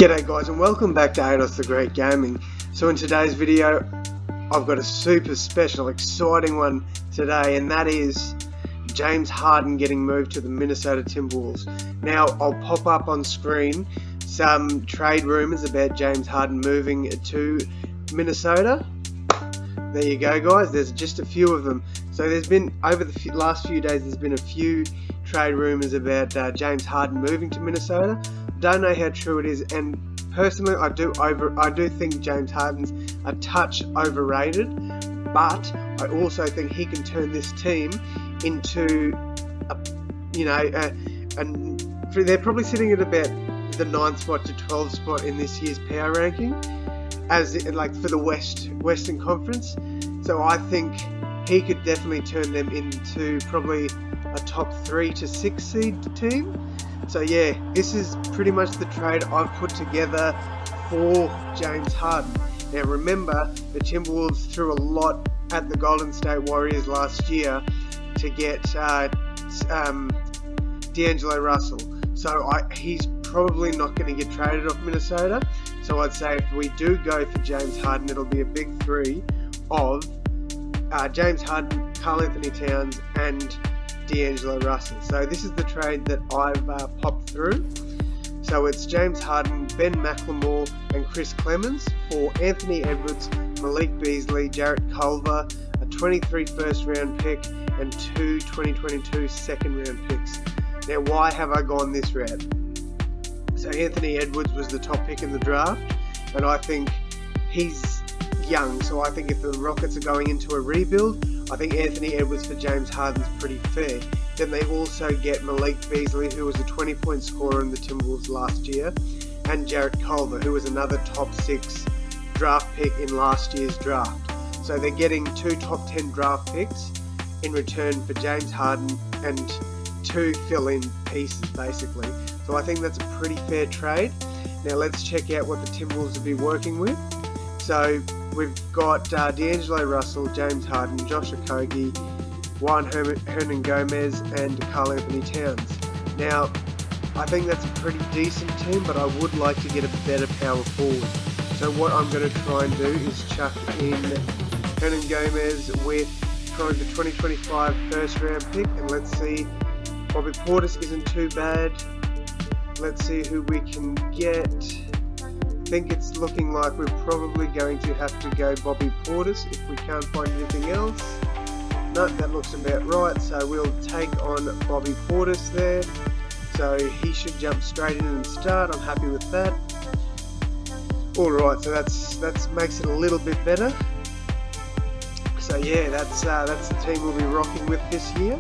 G'day guys, and welcome back to Ados the Great Gaming. So in today's video I've got a super special exciting one today, and that is James Harden getting moved to the Minnesota Timberwolves. Now I'll pop up on screen some trade rumours about James Harden moving to Minnesota. There you go guys, there's just a few of them. So there's been, over the last few days, there's been a few trade rumours about James Harden moving to Minnesota. Don't know how true it is, and personally I do think James Harden's a touch overrated, but I also think he can turn this team into they're probably sitting at about the 9th spot to 12th spot in this year's power ranking, as like for the Western Conference. So I think he could definitely turn them into probably a top 3 to 6 seed team. So yeah, this is pretty much the trade I've put together for James Harden. Now remember, the Timberwolves threw a lot at the Golden State Warriors last year to get D'Angelo Russell. So he's probably not going to get traded off Minnesota. So I'd say if we do go for James Harden, it'll be a big three of James Harden, Karl Anthony Towns, and D'Angelo Russell. So this is the trade that I've popped through. So it's James Harden, Ben McLemore and Chris Clemens for Anthony Edwards, Malik Beasley, Jarrett Culver, a 23 first round pick and 2 2022 second round picks. Now why have I gone this route? So Anthony Edwards was the top pick in the draft, and I think he's young, so I think if the Rockets are going into a rebuild, I think Anthony Edwards for James Harden's pretty fair. Then they also get Malik Beasley, who was a 20-point scorer in the Timberwolves last year, and Jarrett Culver, who was another top 6 draft pick in last year's draft. So they're getting 2 top 10 draft picks in return for James Harden and 2 fill-in pieces basically. So I think that's a pretty fair trade. Now let's check out what the Timberwolves will be working with. So we've got D'Angelo Russell, James Harden, Josh Okogie, Juan Hernan Gomez, and Karl Anthony Towns. Now, I think that's a pretty decent team, but I would like to get a better power forward. So what I'm going to try and do is chuck in Hernan Gomez with probably the 2025 first round pick, and let's see, Bobby Portis isn't too bad. Let's see who we can get. I think it's looking like we're probably going to have to go Bobby Portis if we can't find anything else. No, that looks about right, so we'll take on Bobby Portis there. So he should jump straight in and start. I'm happy with that. Alright, so that makes it a little bit better. So yeah, that's the team we'll be rocking with this year.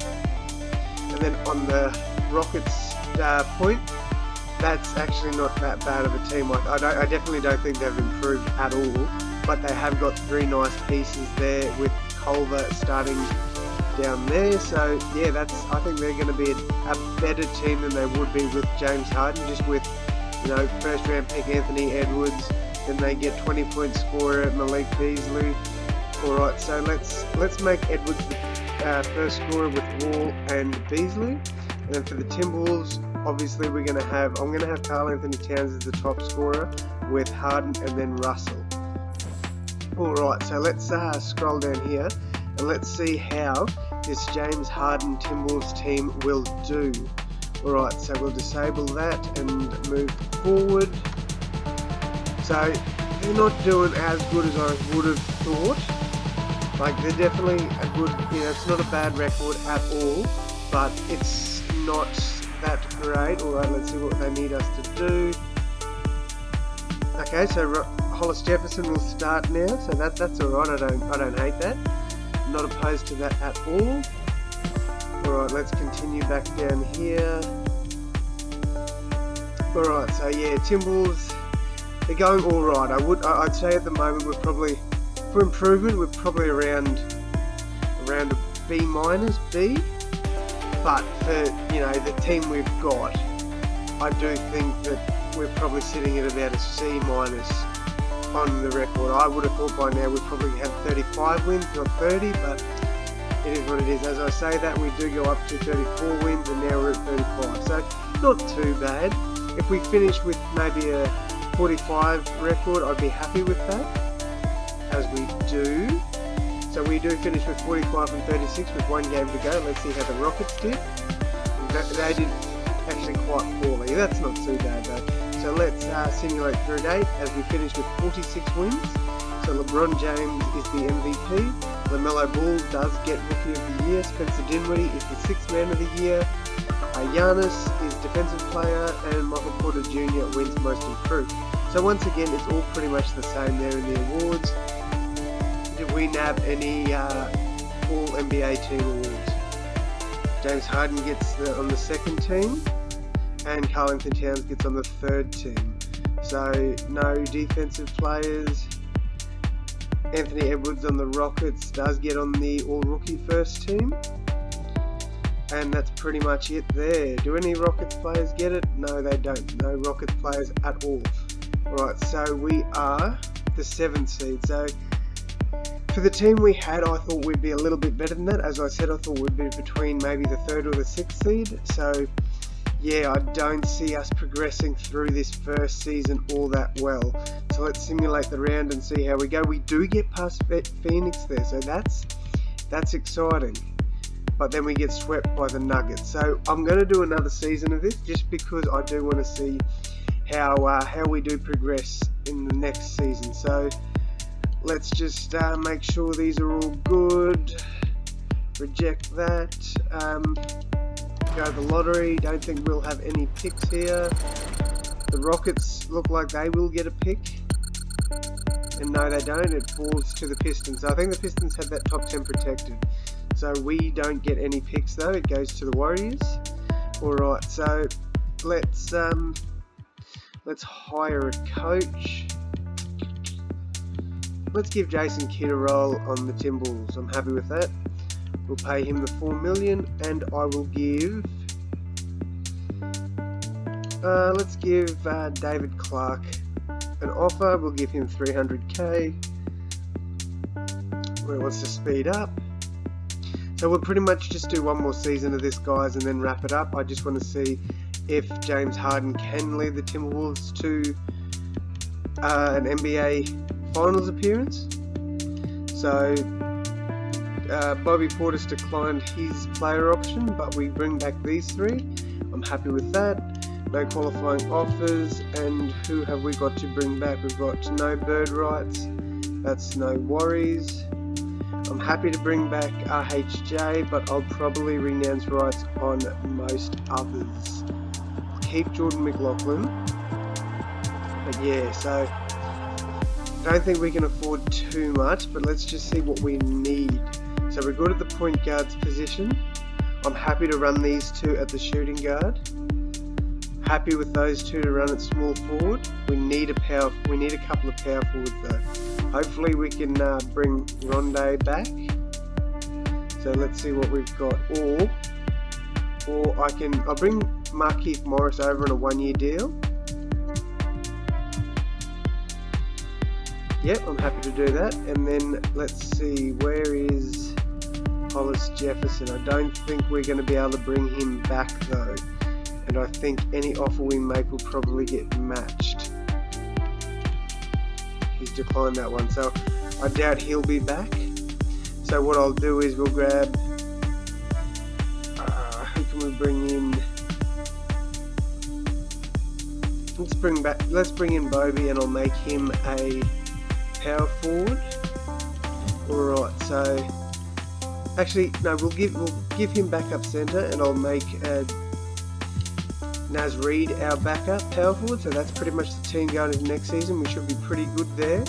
And then on the Rockets point, that's actually not that bad of a team. I definitely don't think they've improved at all, but they have got 3 nice pieces there with Culver starting down there. So yeah, I think they're going to be a better team than they would be with James Harden, just with first round pick Anthony Edwards. Then they get 20-point scorer Malik Beasley. Alright, so let's make Edwards the first scorer with Wall and Beasley. And then for the Timberwolves, obviously I'm going to have Karl Anthony Towns as the top scorer with Harden and then Russell. Alright, so let's scroll down here and let's see how this James Harden Timberwolves team will do. Alright, so we'll disable that and move forward. So they're not doing as good as I would have thought. Like, they're definitely a good, it's not a bad record at all, but it's not that great. Alright, let's see what they need us to do. Okay, so Hollis Jefferson will start now, so that's alright. I don't hate that. I'm not opposed to that at all. Alright, let's continue back down here. Alright, so yeah, Timberwolves, they're going alright. I'd say at the moment we're probably, for improvement, we're probably around a B-, B. But for the team we've got, I do think that we're probably sitting at about a C- on the record. I would have thought by now we'd probably have 35 wins, not 30, but it is what it is. As I say that, we do go up to 34 wins, and now we're at 35, so not too bad. If we finish with maybe a 45 record, I'd be happy with that, as we do. So we do finish with 45 and 36 with 1 game to go. Let's see how the Rockets did. They did actually quite poorly. That's not too bad though. So let's simulate through date as we finish with 46 wins. So LeBron James is the MVP. LaMelo Ball does get Rookie of the Year. Spencer Dinwiddie is the 6th Man of the Year. Giannis is Defensive Player, and Michael Porter Jr. wins Most Improved. So once again, it's all pretty much the same there in the awards. Did we nab any All NBA Team awards? James Harden gets on the 2nd team, and Karl Anthony Towns gets on the 3rd team. So no defensive players. Anthony Edwards on the Rockets does get on the All-Rookie 1st team. And that's pretty much it there. Do any Rockets players get it? No, they don't. No Rockets players at all. Alright, so we are the 7th seed. So for the team we had, I thought we'd be a little bit better than that. As I said, I thought we'd be between maybe the 3rd or the 6th seed. So yeah, I don't see us progressing through this first season all that well. So let's simulate the round and see how we go. We do get past Phoenix there, so that's exciting. But then we get swept by the Nuggets. So I'm going to do another season of this just because I do want to see how we do progress in the next season. So let's just make sure these are all good. Reject that. Go the lottery. Don't think we'll have any picks here. The Rockets look like they will get a pick. And no, they don't. It falls to the Pistons. So I think the Pistons have that top 10 protected. So we don't get any picks though. It goes to the Warriors. Alright, so let's hire a coach. Let's give Jason Kidd a role on the Timberwolves. I'm happy with that. We'll pay him the $4 million, and I will give let's give David Clark an offer. We'll give him $300k. Well, wants to speed up. So we'll pretty much just do one more season of this, guys, and then wrap it up. I just want to see if James Harden can lead the Timberwolves to an NBA Finals appearance. So Bobby Portis declined his player option, but we bring back these 3. I'm happy with that. No qualifying offers, and who have we got to bring back? We've got no bird rights. That's no worries. I'm happy to bring back RHJ, but I'll probably renounce rights on most others. Keep Jordan McLaughlin. But yeah, so I don't think we can afford too much, but let's just see what we need. So we're good at the point guard's position. I'm happy to run these 2 at the shooting guard. Happy with those 2 to run at small forward. We need a couple of power forwards though. Hopefully we can bring Rondé back. So let's see what we've got. Or I'll bring Markieff Morris over on a 1-year deal. Yep, I'm happy to do that. And then let's see, where is Hollis Jefferson? I don't think we're going to be able to bring him back though. And I think any offer we make will probably get matched. He's declined that one, so I doubt he'll be back. So what I'll do is we'll grab who can we bring in? Let's bring in Bobby, and I'll make him a power forward. Alright, so actually no, we'll give him backup center, and I'll make Naz Reid our backup power forward. So that's pretty much the team going into next season. We should be pretty good there,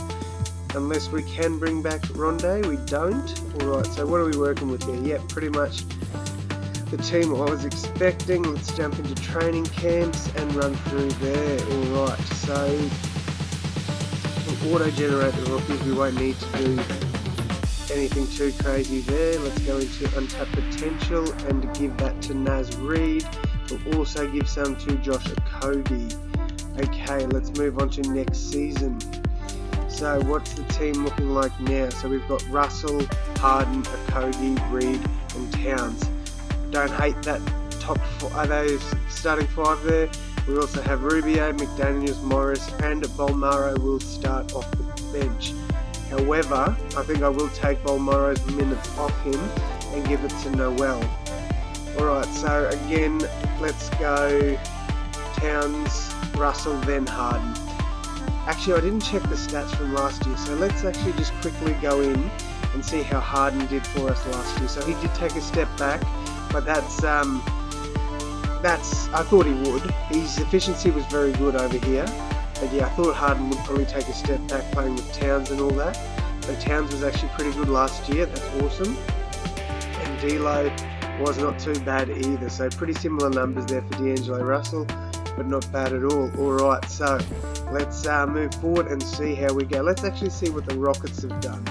unless we can bring back Rondé. We don't. Alright, so what are we working with here? Yep, pretty much the team I was expecting. Let's jump into training camps and run through there. Alright, so we'll auto-generate the rookies. We won't need to do anything too crazy there. Let's go into untapped potential and give that to Naz Reid. We'll also give some to Josh Okogie. Okay, let's move on to next season. So what's the team looking like now? So we've got Russell, Harden, Okogie, Reid and Towns. Don't hate that are those starting 5 there. We also have Rubio, McDaniels, Morris, and Bolmaro will start off the bench. However, I think I will take Bolmaro's minutes off him and give it to Noel. Alright, so again, let's go Towns, Russell, then Harden. Actually, I didn't check the stats from last year, so let's actually just quickly go in and see how Harden did for us last year. So he did take a step back, but that's I thought he would. His efficiency was very good over here. But yeah, I thought Harden would probably take a step back playing with Towns and all that. So Towns was actually pretty good last year, that's awesome. And D'Lo was not too bad either. So pretty similar numbers there for D'Angelo Russell, but not bad at all. Alright, so let's move forward and see how we go. Let's actually see what the Rockets have done.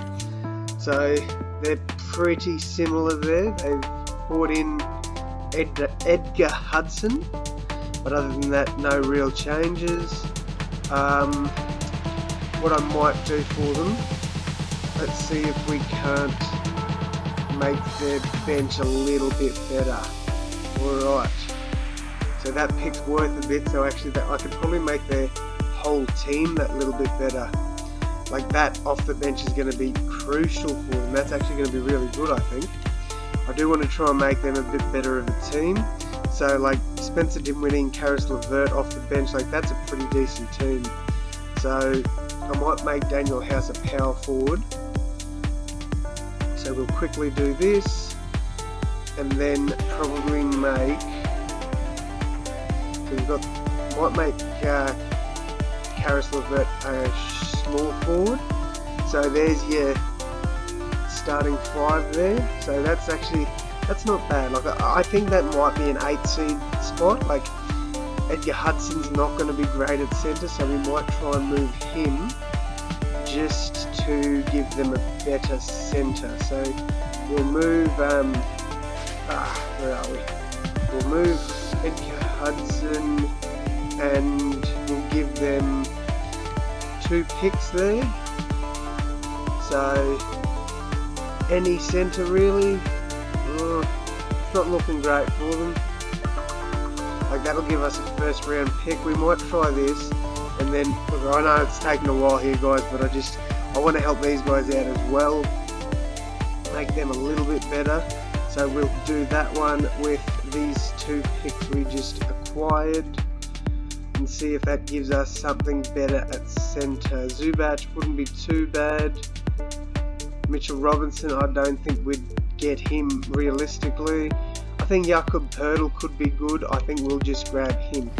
So they're pretty similar there. They've brought in Edgar Hudson, but other than that, no real changes. What I might do for them, let's see if we can't make their bench a little bit better. Alright, so that pick's worth a bit, so actually that I could probably make their whole team that little bit better. Like that off the bench is going to be crucial for them. That's actually going to be really good, I think. I do want to try and make them a bit better of a team. So like Spencer Dinwiddie, Karis LeVert off the bench, like that's a pretty decent team. So I might make Daniel House a power forward. So we'll quickly do this, and then probably make. So we've got might make Karis LeVert a small forward. So there's your starting 5 there. So that's not bad. Like I think that might be an 8 seed spot. Like Edgar Hudson's not going to be great at centre, so we might try and move him just to give them a better centre. So we'll move. Where are we? We'll move Edgar Hudson, and we'll give them 2 picks there. So any centre really. It's not looking great for them. Like that'll give us a first round pick. We might try this, and then I know it's taken a while here, guys, but I want to help these guys out as well, make them a little bit better. So we'll do that one with these 2 picks we just acquired, and see if that gives us something better at centre. Zubac wouldn't be too bad. Mitchell Robinson, I don't think we'd get him realistically. I think Jakob Poeltl could be good. I think we'll just grab him.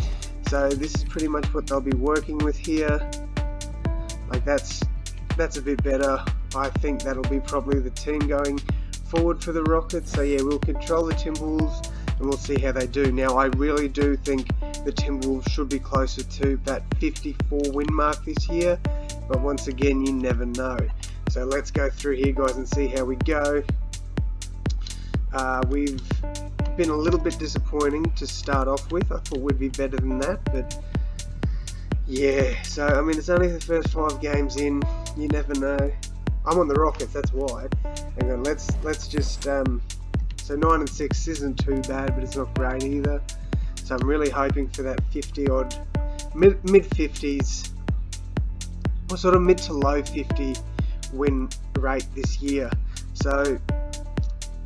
So this is pretty much what they'll be working with here. Like that's a bit better. I think that'll be probably the team going forward for the Rockets. So yeah, we'll control the Timberwolves and we'll see how they do. Now I really do think the Timberwolves should be closer to that 54 win mark this year, but once again, you never know. So let's go through here, guys, and see how we go. We've been a little bit disappointing to start off with. I thought we'd be better than that, but yeah. So I mean, it's only the first 5 games in. You never know. I'm on the Rockets, that's why. Hang on, let's just so 9-6 isn't too bad, but it's not great either. So I'm really hoping for that 50 odd, mid 50s, or sort of mid to low 50 win rate this year. So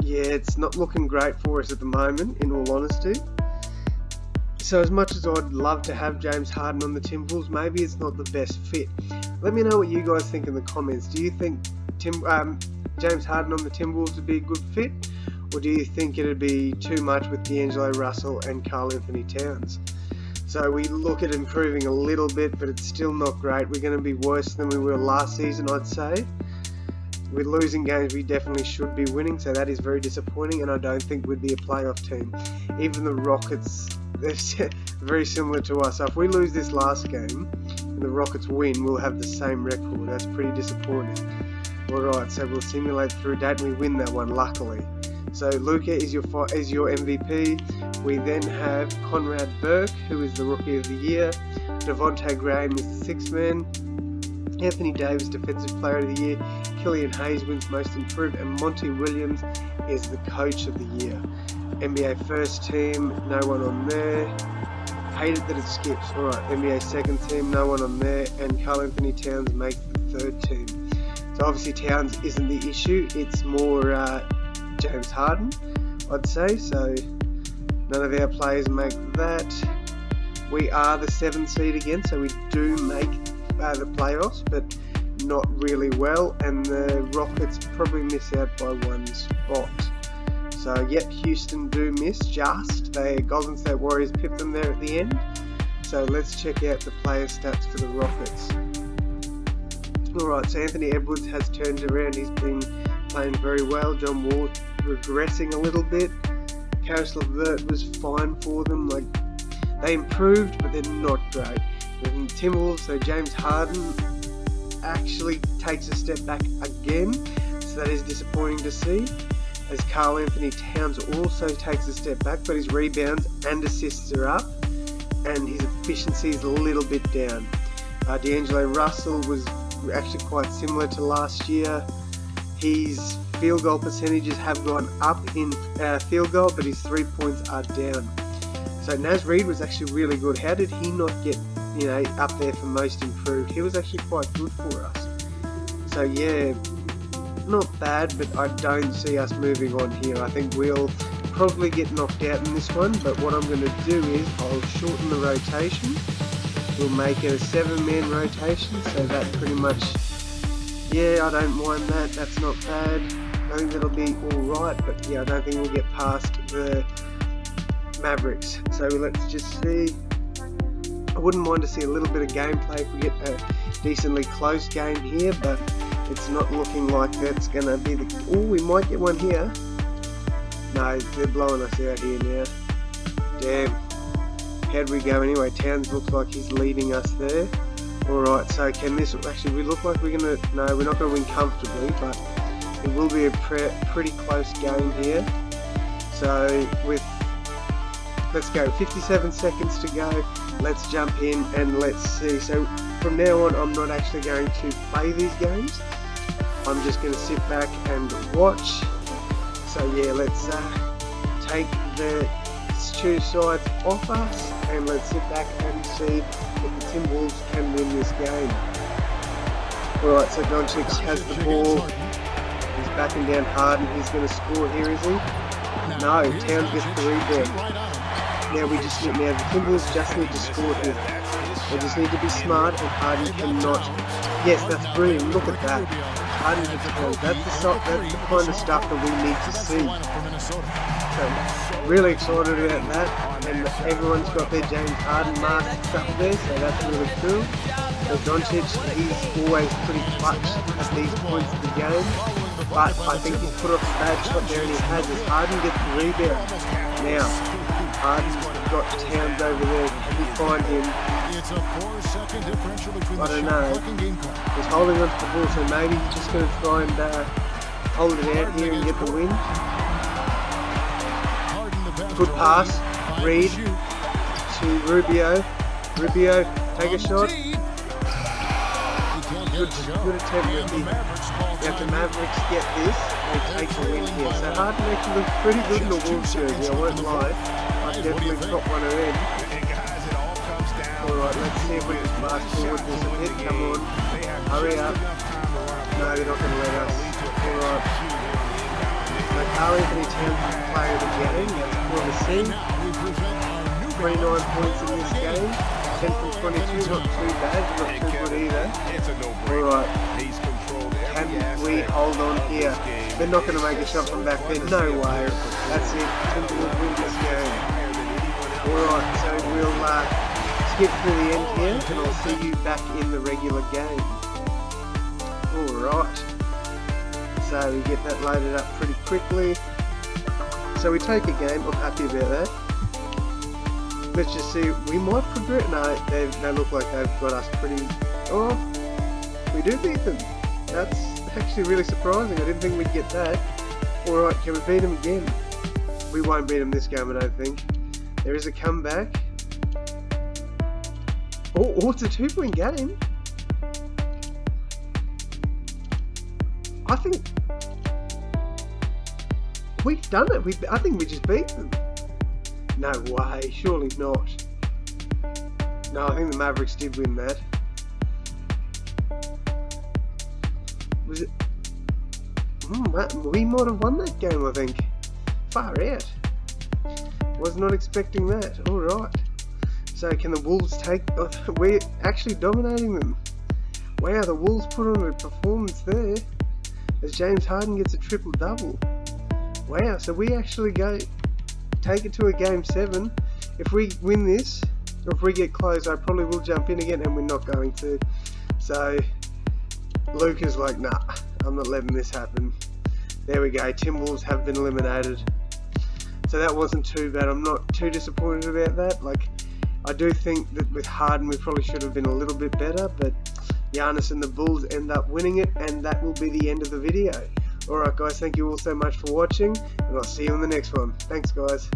yeah, it's not looking great for us at the moment, in all honesty. So as much as I'd love to have James Harden on the Timberwolves, maybe it's not the best fit. Let me know what you guys think in the comments. Do you think James Harden on the Timberwolves would be a good fit? Or do you think it'd be too much with D'Angelo Russell and Karl Anthony Towns? So we look at improving a little bit, but it's still not great. We're going to be worse than we were last season, I'd say. With losing games we definitely should be winning, so that is very disappointing, and I don't think we'd be a playoff team. Even the Rockets, they're very similar to us. So if we lose this last game and the Rockets win, we'll have the same record. That's pretty disappointing. Alright, so we'll simulate through date and we win that one, luckily. So Luka is your MVP. We then have Conrad Burke, who is the Rookie of the Year. Devontae Graham is the 6th man. Anthony Davis, Defensive Player of the Year. Killian Hayes wins Most Improved, and Monty Williams is the Coach of the Year. NBA first team, no one on there. Hate it that it skips. Alright, NBA second team, no one on there. And Karl Anthony Towns make the third team. So obviously Towns isn't the issue. It's more James Harden, I'd say. So none of our players make that. We are the 7th seed again, so we do make the playoffs, but not really well. And the Rockets probably miss out by 1 spot. So, yep, Houston do miss just. Golden State Warriors pipped them there at the end. So let's check out the player stats for the Rockets. Alright, so Anthony Edwards has turned around. He's been playing very well. John Wall regressing a little bit. Karis LeVert was fine for them. Like, they improved, but they're not great. And Timberwolves, so James Harden actually takes a step back again. So that is disappointing to see. As Karl Anthony Towns also takes a step back, but his rebounds and assists are up, and his efficiency is a little bit down. D'Angelo Russell was actually quite similar to last year. His field goal percentages have gone up in field goal, but his 3 points are down. So Naz Reid was actually really good. How did he not get up there for most improved? He was actually quite good for us. So yeah, not bad, but I don't see us moving on here. I think we'll probably get knocked out in this one, but what I'm going to do is I'll shorten the rotation. We'll make it a 7-man rotation, so that pretty much, yeah, I don't mind that. That's not bad. I think that'll be alright, but yeah, I don't think we'll get past the Mavericks. So let's just see. I wouldn't mind to see a little bit of gameplay if we get a decently close game here, but it's not looking like that's going to be the... Oh, we might get one here. No, they're blowing us out here now. Damn. How'd we go anyway? Towns looks like he's leading us there. Alright, so can this... Actually, we look like we're going to... No, we're not going to win comfortably, but it will be a pretty close game here. So, with... Let's go. 57 seconds to go. Let's jump in and let's see. So, from now on, I'm not actually going to play these games. I'm just going to sit back and watch. So yeah, let's take the 2 sides off us and let's sit back and see if the Timberwolves can win this game. Alright, so Doncic has the ball. He's backing down Harden. He's going to score here, is he? No, Towns gets the rebound. Now the Timberwolves just need to score here. They just need to be smart, and Harden cannot. Yes, that's brilliant. Look at that. Harden gets the ball. That's the kind of stuff that we need to see. So, really excited about that. And everyone's got their James Harden masks up there, so that's really cool. So Doncic, he's always pretty clutch at these points of the game. But I think he's put off a bad shot there, and he has as Harden gets the rebound. Now, Harden's got Towns over there. Can we find him? I don't know. He's holding on to the ball, so maybe he's just going to try and hold it out here and get the win. Good pass. Reid to Rubio. Rubio, take a shot. Good attempt, Ricky. If the Mavericks get this, they take the win here. So Harden actually looks pretty good in the Wolves jersey, I won't lie. I've definitely got one of them. Alright, let's see if we can fast forward this a bit. Come on. Hurry up. No, they're not going to let us. Alright. So Karl Anthony Towns is the player of the game. That's cool to see. 29 points in this game. 10 from 22, not too bad, not too good either. Alright. Can we hold on here? They're not going to make a shot from back there. No way. That's it. Timberwolves win this game. Alright, so we'll skip through the end here, and I'll see you back in the regular game. Alright. So we get that loaded up pretty quickly. So we take a game. I'm happy about that. Let's just see. We might progress. No, they look like they've got us pretty... Oh, we do beat them. That's actually really surprising. I didn't think we'd get that. Alright, can we beat them again? We won't beat them this game, I don't think. There is a comeback. Oh, it's a 2-point game. I think... We've done it. I think we just beat them. No way. Surely not. No, I think the Mavericks did win that. Was it? We might have won that game, I think. Far out. Was not expecting that. Alright. So can the Wolves take... Oh, we're actually dominating them. Wow, the Wolves put on a performance there. As James Harden gets a triple-double. Wow, so we actually take it to a game 7. If we win this, or if we get close, I probably will jump in again, and we're not going to. So Luka's like, nah, I'm not letting this happen. There we go, Timberwolves have been eliminated. So that wasn't too bad. I'm not too disappointed about that. Like, I do think that with Harden we probably should have been a little bit better, but Giannis and the Bulls end up winning it, and that will be the end of the video. Alright guys, thank you all so much for watching, and I'll see you in the next one. Thanks guys.